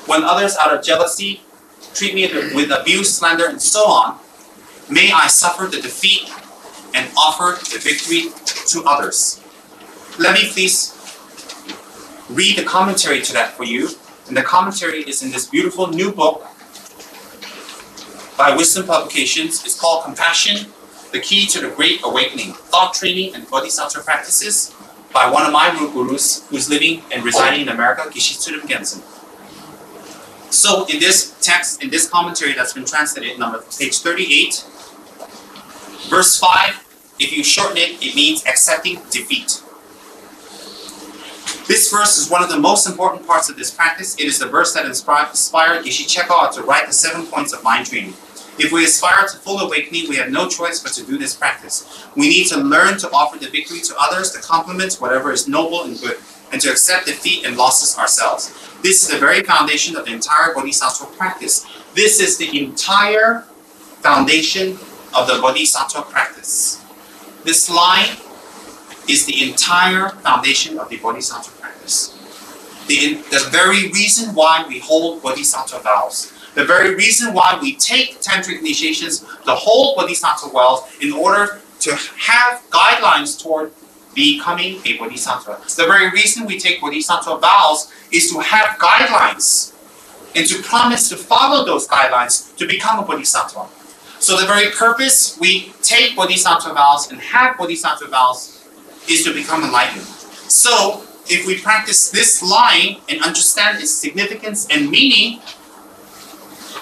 When others out of jealousy treat me with abuse, slander, and so on, may I suffer the defeat and offer the victory to others. Let me please read the commentary to that for you. And the commentary is in this beautiful new book by Wisdom Publications. It's called Compassion, the Key to the Great Awakening, Thought Training and Bodhisattva Practices, by one of my root gurus who's living and residing in America, Geshe. So in this text, in this commentary that's been translated, page 38, verse 5, if you shorten it, it means accepting defeat. This verse is one of the most important parts of this practice. It is the verse that inspired Geshe to write the 7 points of mind training. If we aspire to full awakening, we have no choice but to do this practice. We need to learn to offer the victory to others, to complement whatever is noble and good, and to accept defeat and losses ourselves. This is the very foundation of the entire Bodhisattva practice. This is the entire foundation of the Bodhisattva practice. This line is the entire foundation of the Bodhisattva practice. The very reason why we hold Bodhisattva vows. The very reason why we take tantric initiations to hold Bodhisattva vows in order to have guidelines toward becoming a Bodhisattva. The very reason we take Bodhisattva vows is to have guidelines and to promise to follow those guidelines to become a Bodhisattva. So the very purpose we take Bodhisattva vows and have Bodhisattva vows is to become enlightened. So if we practice this line and understand its significance and meaning,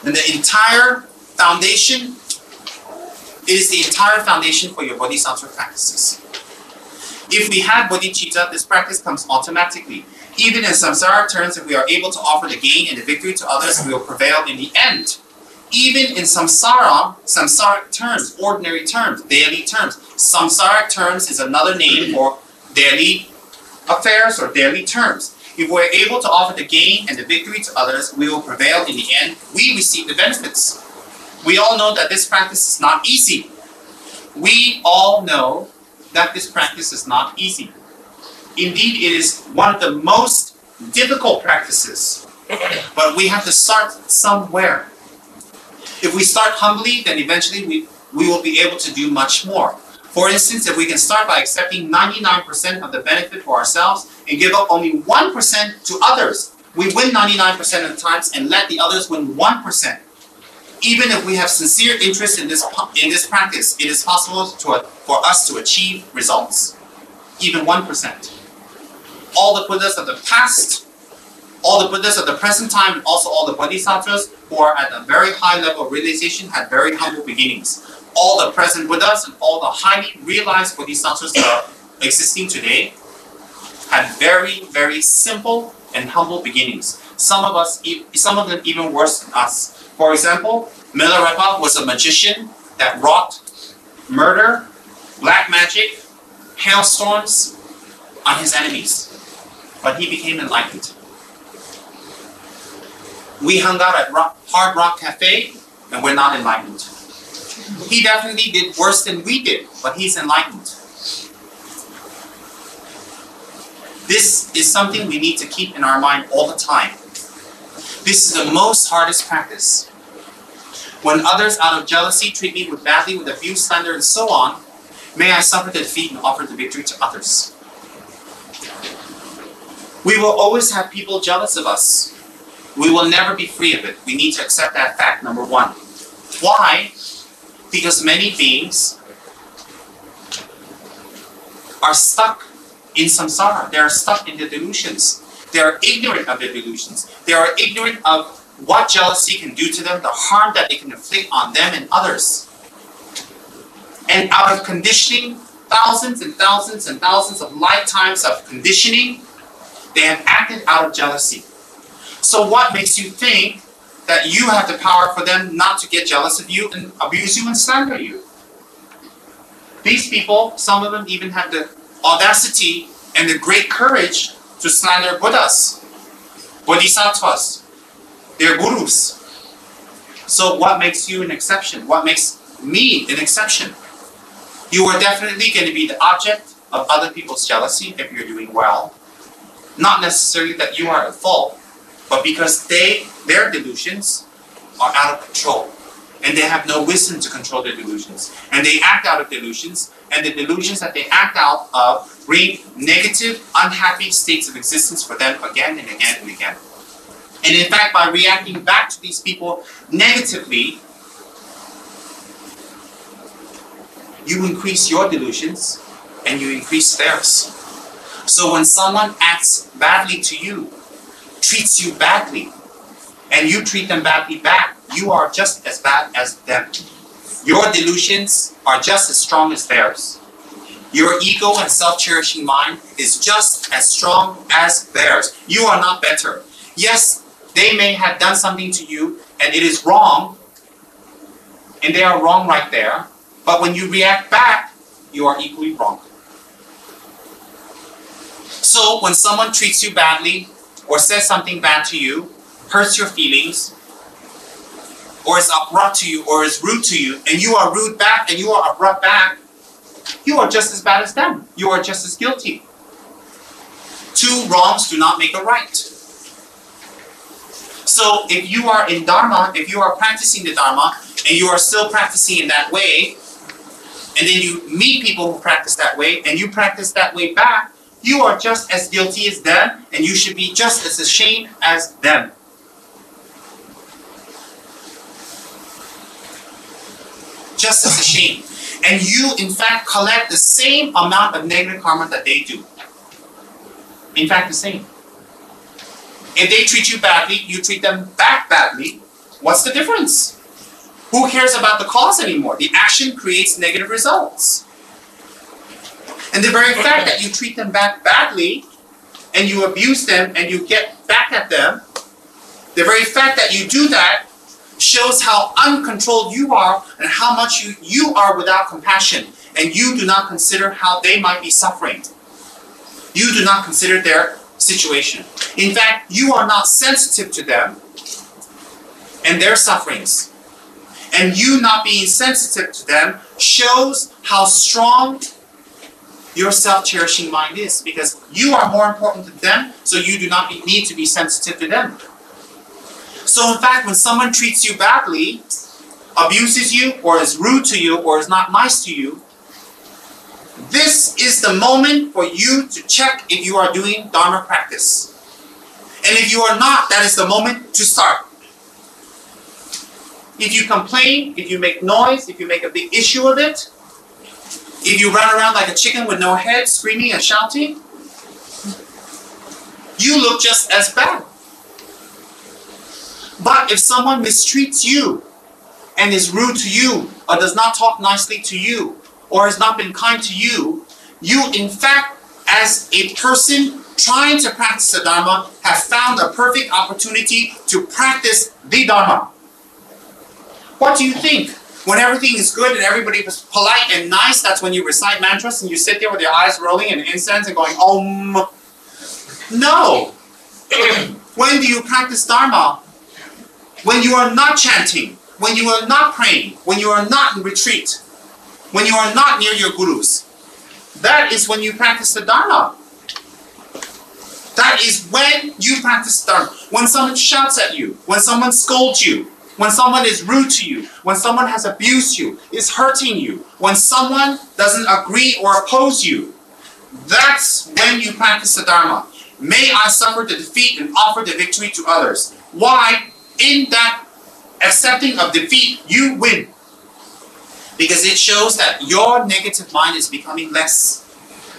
then the entire foundation is the entire foundation for your Bodhisattva practices. If we have bodhicitta, this practice comes automatically. Even in samsara terms, if we are able to offer the gain and the victory to others, we will prevail in the end. Even in samsaric terms, ordinary terms, daily terms. Samsaric terms is another name for daily affairs or daily terms. If we're able to offer the gain and the victory to others, we will prevail in the end. We receive the benefits. We all know that this practice is not easy. We all know that this practice is not easy. Indeed, it is one of the most difficult practices. But we have to start somewhere. If we start humbly, then eventually we will be able to do much more. For instance, if we can start by accepting 99% of the benefit for ourselves and give up only 1% to others, we win 99% of the times and let the others win 1%. Even if we have sincere interest in this practice, it is possible for us to achieve results. Even 1%. All the Buddhas of the past, all the Buddhas of the present time, and also all the Bodhisattvas who are at a very high level of realization had very humble beginnings. All the present Buddhas and all the highly realized Bodhisattvas that are existing today had very, very simple and humble beginnings. Some of them even worse than us. For example, Milarepa was a magician that wrought murder, black magic, hailstorms on his enemies. But he became enlightened. We hung out at Hard Rock Cafe and we're not enlightened. He definitely did worse than we did, but he's enlightened. This is something we need to keep in our mind all the time. This is the most hardest practice. When others out of jealousy treat me badly with abuse, slander, and so on, may I suffer the defeat and offer the victory to others. We will always have people jealous of us. We will never be free of it. We need to accept that fact, number one. Why? Because many beings are stuck in samsara. They are stuck in the delusions. They are ignorant of the delusions. They are ignorant of what jealousy can do to them, the harm that it can inflict on them and others. And out of conditioning, thousands and thousands and thousands of lifetimes of conditioning, they have acted out of jealousy. So what makes you think that you have the power for them not to get jealous of you and abuse you and slander you? These people, some of them even have the audacity and the great courage to slander Buddhas, Bodhisattvas, their gurus. So what makes you an exception? What makes me an exception? You are definitely going to be the object of other people's jealousy if you're doing well. Not necessarily that you are at fault. but because their delusions are out of control. And they have no wisdom to control their delusions. And they act out of delusions, and the delusions that they act out of bring negative, unhappy states of existence for them again and again and again. And in fact, by reacting back to these people negatively, you increase your delusions and you increase theirs. So when someone acts badly to you, treats you badly, and you treat them badly back, you are just as bad as them. Your delusions are just as strong as theirs. Your ego and self-cherishing mind is just as strong as theirs. You are not better. Yes, they may have done something to you and it is wrong, and they are wrong right there, but when you react back, you are equally wrong. So when someone treats you badly or says something bad to you, hurts your feelings, or is abrupt to you, or is rude to you, and you are rude back and you are abrupt back, you are just as bad as them. You are just as guilty. Two wrongs do not make a right. So if you are in Dharma, if you are practicing the Dharma, and you are still practicing in that way, and then you meet people who practice that way, and you practice that way back, you are just as guilty as them, and you should be just as ashamed as them. Just as ashamed. And you, in fact, collect the same amount of negative karma that they do. In fact, the same. If they treat you badly, you treat them back badly. What's the difference? Who cares about the cause anymore? The action creates negative results. And the very fact that you treat them back badly, and you abuse them, and you get back at them, the very fact that you do that shows how uncontrolled you are and how much you are without compassion, and you do not consider how they might be suffering. You do not consider their situation. In fact, you are not sensitive to them and their sufferings. And you not being sensitive to them shows how strong your self-cherishing mind is, because you are more important to them, so you do not need to be sensitive to them. So in fact, when someone treats you badly, abuses you, or is rude to you, or is not nice to you, this is the moment for you to check if you are doing Dharma practice. And if you are not, that is the moment to start. If you complain, if you make noise, if you make a big issue of it, if you run around like a chicken with no head, screaming and shouting, you look just as bad. But if someone mistreats you and is rude to you, or does not talk nicely to you, or has not been kind to you, you in fact, as a person trying to practice the Dharma, have found a perfect opportunity to practice the Dharma. What do you think? When everything is good and everybody is polite and nice, that's when you recite mantras and you sit there with your eyes rolling and incense and going, Om. No. When do you practice Dharma? When you are not chanting, when you are not praying, when you are not in retreat, when you are not near your gurus. That is when you practice the Dharma. That is when you practice Dharma. When someone shouts at you, when someone scolds you, when someone is rude to you, when someone has abused you, is hurting you, when someone doesn't agree or oppose you, that's when you practice the Dharma. May I suffer the defeat and offer the victory to others. Why? In that accepting of defeat, you win. Because it shows that your negative mind is becoming less.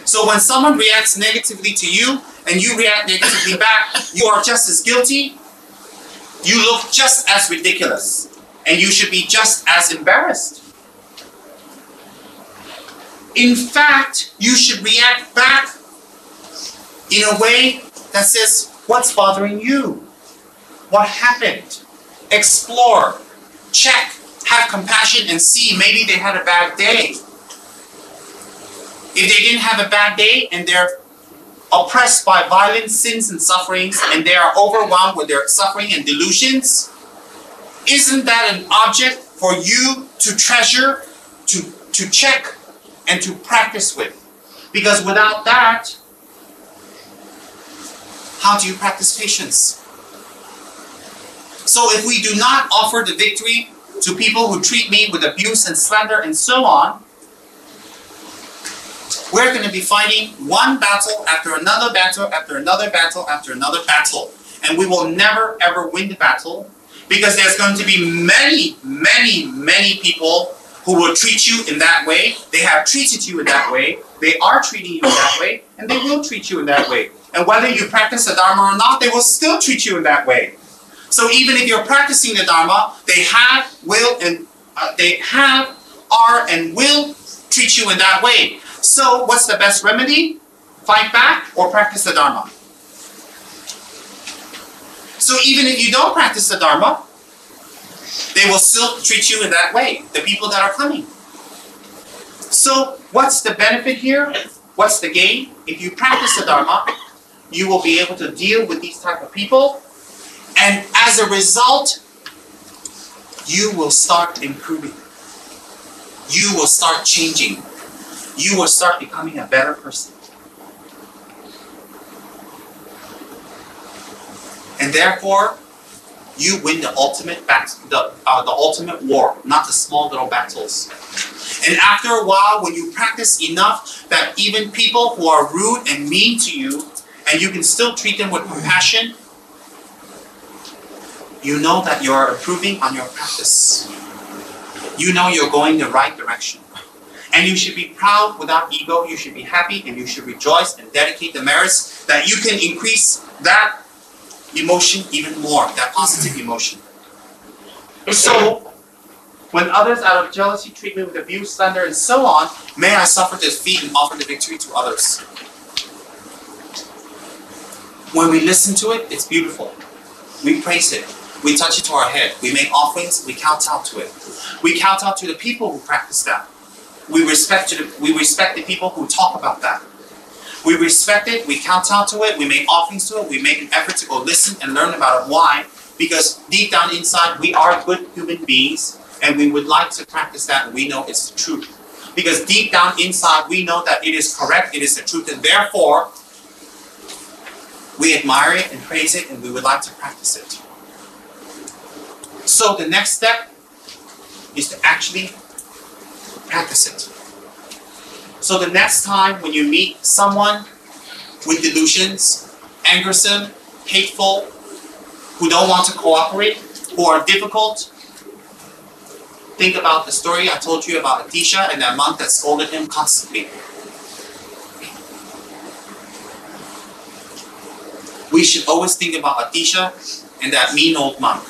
So when someone reacts negatively to you, and you react negatively back, you are just as guilty. You look just as ridiculous, and you should be just as embarrassed. In fact, you should react back in a way that says, what's bothering you? What happened? Explore, check, have compassion, and see maybe they had a bad day. If they didn't have a bad day and they're oppressed by violent sins and sufferings, and they are overwhelmed with their suffering and delusions, isn't that an object for you to treasure, to check, and to practice with? Because without that, how do you practice patience? So if we do not offer the victory to people who treat me with abuse and slander and so on, we're going to be fighting one battle after another battle after another battle after another battle. And we will never ever win the battle, because there's going to be many, many, many people who will treat you in that way. They have treated you in that way. They are treating you in that way. And they will treat you in that way. And whether you practice the Dharma or not, they will still treat you in that way. So even if you're practicing the Dharma, they have, are, and will treat you in that way. So what's the best remedy? Fight back or practice the Dharma. So even if you don't practice the Dharma, they will still treat you in that way, the people that are coming. So what's the benefit here? What's the gain? If you practice the Dharma, you will be able to deal with these type of people. And as a result, you will start improving. You will start changing. You will start becoming a better person. And therefore, you win the ultimate the ultimate war, not the small little battles. And after a while, when you practice enough that even people who are rude and mean to you, and you can still treat them with compassion, you know that you are improving on your practice. You know you're going the right direction. And you should be proud without ego. You should be happy and you should rejoice and dedicate the merits that you can increase that emotion even more, that positive emotion. So, when others out of jealousy treat me with abuse, slander, and so on, may I suffer defeat and offer the victory to others. When we listen to it, it's beautiful. We praise it. We touch it to our head. We make offerings. We kowtow to it. We kowtow to the people who practice that. We respect the people who talk about that. We respect it. We kowtow to it. We make offerings to it. We make an effort to go listen and learn about it. Why? Because deep down inside, we are good human beings, and we would like to practice that, and we know it's the truth. Because deep down inside, we know that it is correct, it is the truth, and therefore, we admire it and praise it, and we would like to practice it. So the next step is to actually practice it. So the next time when you meet someone with delusions, angersome, hateful, who don't want to cooperate, who are difficult, think about the story I told you about Atisha and that monk that scolded him constantly. We should always think about Atisha and that mean old monk.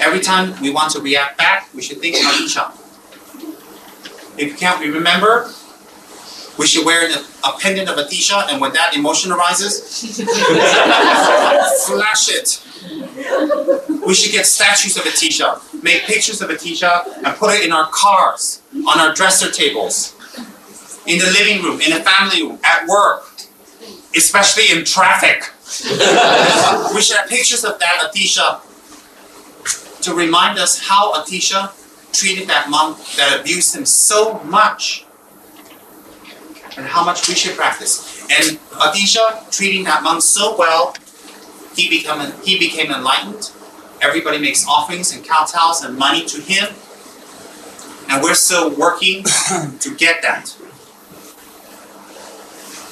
Every time we want to react back, we should think of Atisha. If you can't remember, we should wear a pendant of Atisha, and when that emotion arises, flash it. We should get statues of Atisha, make pictures of Atisha, and put it in our cars, on our dresser tables, in the living room, in the family room, at work, especially in traffic. We should have pictures of that Atisha to remind us how Atisha treated that monk that abused him so much, and how much we should practice. And Atisha treating that monk so well, he became enlightened. Everybody makes offerings and kowtows and money to him, and we're still working to get that.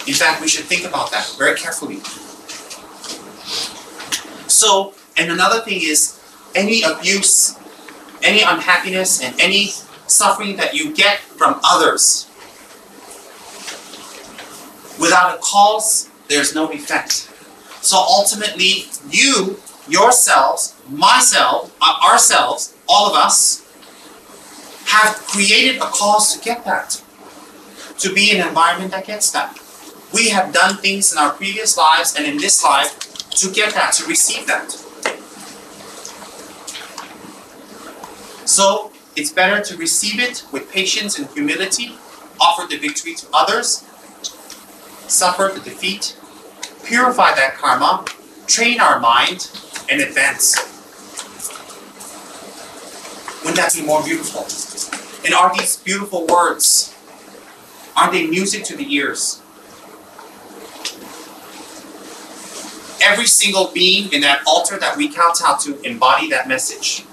In fact, we should think about that very carefully. So, and another thing is, any abuse, any unhappiness, and any suffering that you get from others, without a cause, there's no effect. So ultimately, you, yourselves, myself, ourselves, all of us, have created a cause to get that. To be in an environment that gets that. We have done things in our previous lives and in this life to get that, to receive that. So, it's better to receive it with patience and humility, offer the victory to others, suffer the defeat, purify that karma, train our mind, and advance. Wouldn't that be more beautiful? And are these beautiful words, aren't they music to the ears? every single being in that altar that we kowtow to embody that message.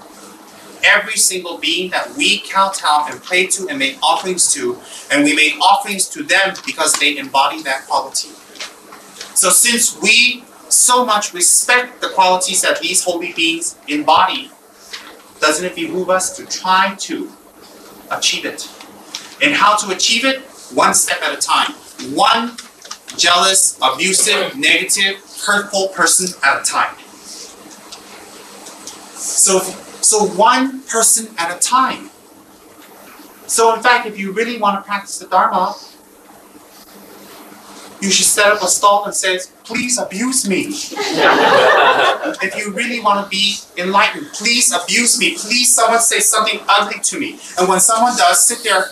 Every single being that we kowtow and pray to and make offerings to, and we make offerings to them because they embody that quality. So since we so much respect the qualities that these holy beings embody, doesn't it behoove us to try to achieve it? And how to achieve it? One step at a time. One jealous, abusive, negative, hurtful person at a time. So one person at a time. So in fact, if you really want to practice the Dharma, you should set up a stall and say, please abuse me. If you really want to be enlightened, please abuse me. Please someone say something ugly to me. And when someone does, sit there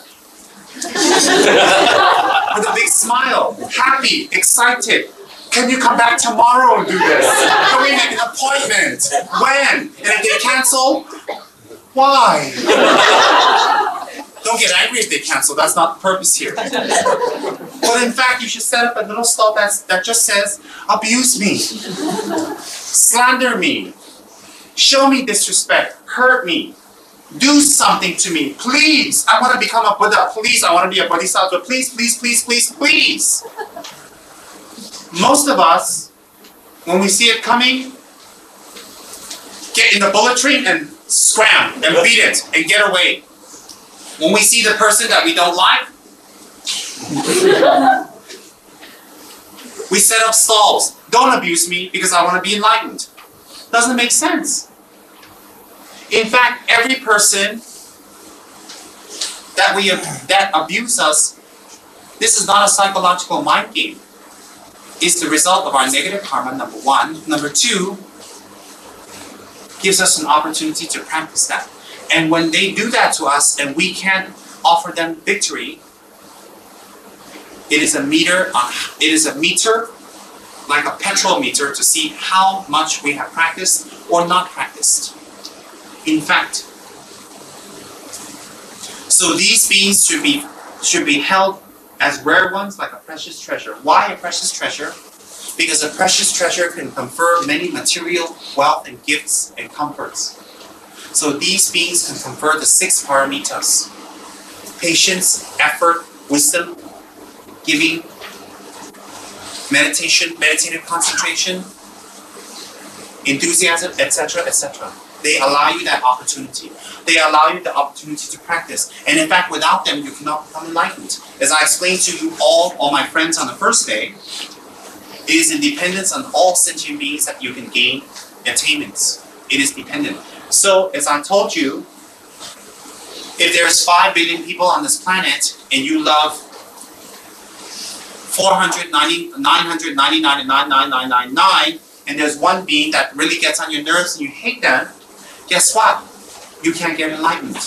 with a big smile, happy, excited. Can you come back tomorrow and do this? Can we make an appointment? When? And if they cancel, why? Don't get angry if they cancel. That's not the purpose here. But in fact, you should set up a little stall that just says, abuse me, slander me, show me disrespect, hurt me, do something to me, please. I want to become a Buddha. Please, I want to be a Bodhisattva. Please, please, please, please, please. Most of us, when we see it coming, get in the bullet train and scram and beat it and get away. When we see the person that we don't like, we set up stalls. Don't abuse me because I want to be enlightened. Doesn't make sense. In fact, every person that abuse us, this is not a psychological mind game. It's the result of our negative karma, number one. Number two, gives us an opportunity to practice that. And when they do that to us and we can't offer them victory, it is a meter like a petrol meter to see how much we have practiced or not practiced. In fact, so these beings should be held as rare ones, like a precious treasure. Why a precious treasure? Because a precious treasure can confer many material wealth and gifts and comforts. So these beings can confer the 6 paramitas: patience, effort, wisdom, giving, meditation, meditative concentration, enthusiasm, etc., etc. They allow you that opportunity. They allow you the opportunity to practice. And in fact, without them, you cannot become enlightened. As I explained to you all my friends on the first day, it is in dependence on all sentient beings that you can gain attainments. It is dependent. So, as I told you, if there's 5 billion people on this planet and you love 999,999,999, and there's one being that really gets on your nerves and you hate them, guess what? You can't get enlightened.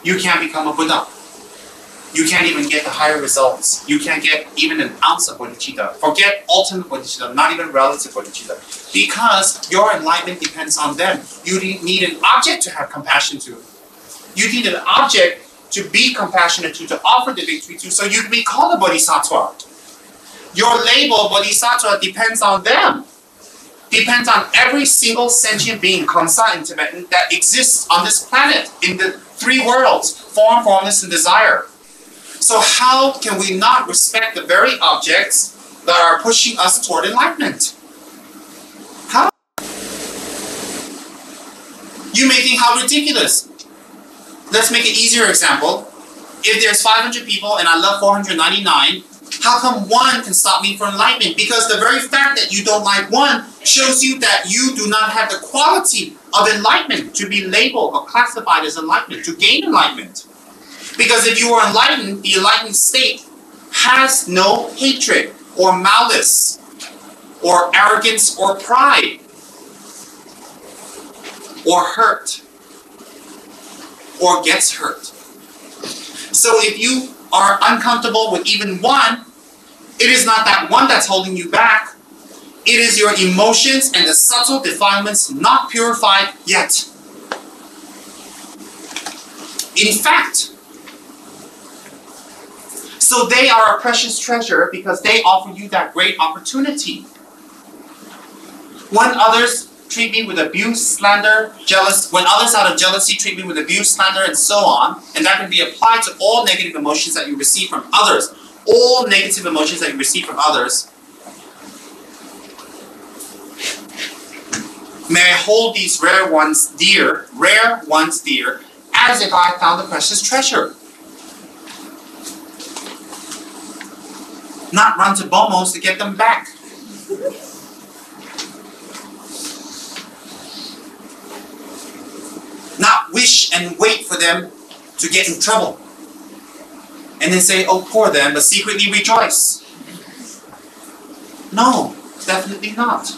You can't become a Buddha. You can't even get the higher results. You can't get even an ounce of bodhicitta. Forget ultimate bodhicitta, not even relative bodhicitta. Because your enlightenment depends on them. You need an object to have compassion to. You need an object to be compassionate to offer the victory to, so you can be called a bodhisattva. Your label, bodhisattva, depends on them. Depends on every single sentient being, Kamsa in Tibetan, that exists on this planet, in the 3 worlds, form, formless, and desire. So how can we not respect the very objects that are pushing us toward enlightenment? How? You may think, how ridiculous. Let's make an easier example. If there's 500 people and I love 499, how come one can stop me from enlightenment? Because the very fact that you don't like one shows you that you do not have the quality of enlightenment to be labeled or classified as enlightenment, to gain enlightenment. Because if you are enlightened, the enlightened state has no hatred or malice or arrogance or pride or hurt or gets hurt. So if you are uncomfortable with even one, it is not that one that's holding you back. It is your emotions and the subtle defilements not purified yet. In fact, so they are a precious treasure because they offer you that great opportunity. When others treat me with abuse, slander, when others out of jealousy treat me with abuse, slander, and so on, and that can be applied to all negative emotions that you receive from others. All negative emotions that you receive from others. May I hold these rare ones dear, as if I found a precious treasure. Not run to Bomos to get them back. Not wish and wait for them to get in trouble. And then say, oh, poor them, but secretly rejoice. No, definitely not.